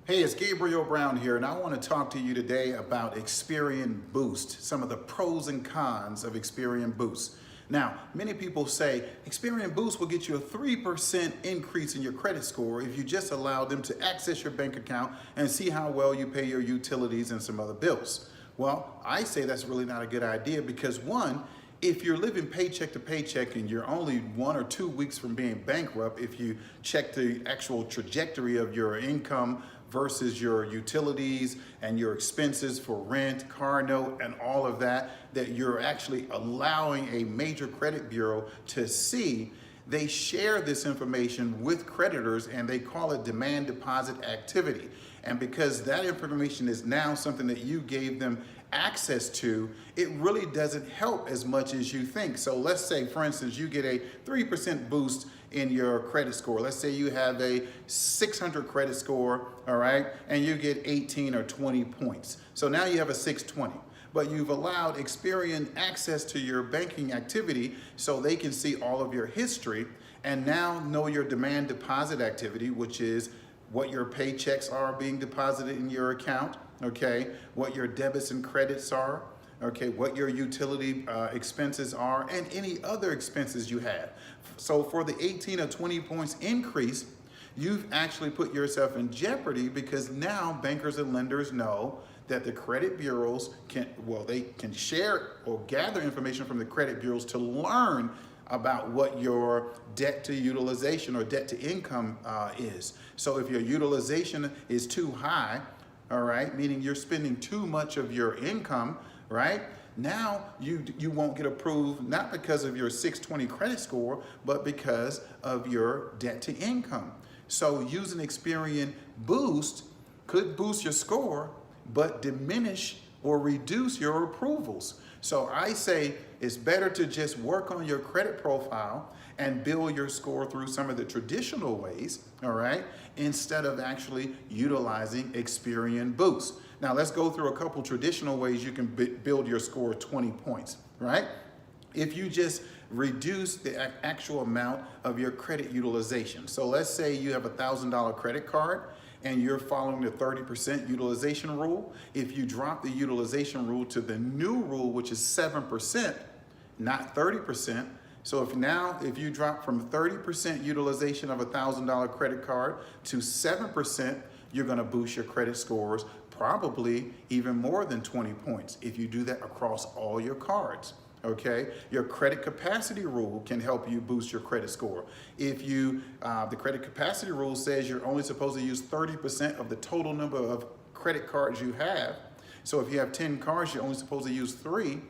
Hey, it's Gabriel Brown here, and I want to talk to you today about Experian Boost, some of the pros and cons of Experian Boost. Now, many people say Experian Boost will get you a 3% increase in your credit score if you just allow them to access your bank account and see how well you pay your utilities and some other bills. Well, I say that's really not a good idea because one, if you're living paycheck to paycheck and you're only 1 or 2 weeks from being bankrupt, if you check the actual trajectory of your income versus your utilities and your expenses for rent, car note, and all of that, that you're actually allowing a major credit bureau to see. They share this information with creditors and they call it demand deposit activity. And because that information is now something that you gave them access to, it really doesn't help as much as you think. So let's say, for instance, you get a 3% boost in your credit score. Let's say you have a 600 credit score, all right, and you get 18 or 20 points. So now you have a 620. But you've allowed Experian access to your banking activity so they can see all of your history and now know your demand deposit activity, which is what your paychecks are being deposited in your account, okay, what your debits and credits are, okay, what your utility expenses are, and any other expenses you have. So for the 18 or 20 points increase, you've actually put yourself in jeopardy because now bankers and lenders know that the credit bureaus they can share or gather information from the credit bureaus to learn about what your debt to utilization or debt to income is. So if your utilization is too high, all right, meaning you're spending too much of your income, right? Now you won't get approved, not because of your 620 credit score, but because of your debt to income. So using Experian Boost could boost your score, but diminish or reduce your approvals. So I say it's better to just work on your credit profile and build your score through some of the traditional ways, all right, instead of actually utilizing Experian Boost. Now let's go through a couple traditional ways you can build your score 20 points, right? If you just reduce the actual amount of your credit utilization. So let's say you have a $1,000 credit card and you're following the 30% utilization rule. If you drop the utilization rule to the new rule, which is 7%, not 30%. So if you drop from 30% utilization of a $1,000 credit card to 7%, you're gonna boost your credit scores probably even more than 20 points if you do that across all your cards. Okay, your credit capacity rule can help you boost your credit score. If the credit capacity rule says you're only supposed to use 30% of the total number of credit cards you have. So if you have 10 cards, you're only supposed to use 3.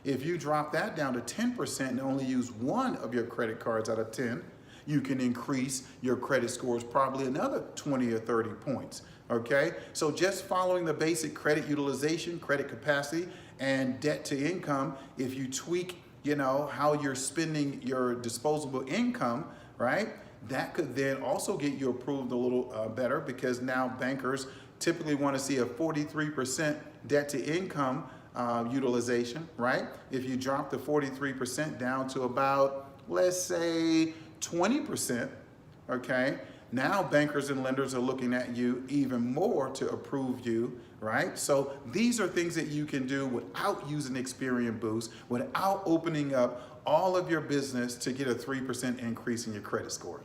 If you drop that down to 10% and only use 1 of your credit cards out of 10, you can increase your credit scores probably another 20 or 30 points. Okay, so just following the basic credit utilization, credit capacity, and debt to income, if you tweak, how you're spending your disposable income, right? That could then also get you approved a little better because now bankers typically want to see a 43% debt to income utilization, right? If you drop the 43% down to about, let's say, 20%, okay? Now bankers and lenders are looking at you even more to approve you, right? So these are things that you can do without using Experian Boost, without opening up all of your business to get a 3% increase in your credit score.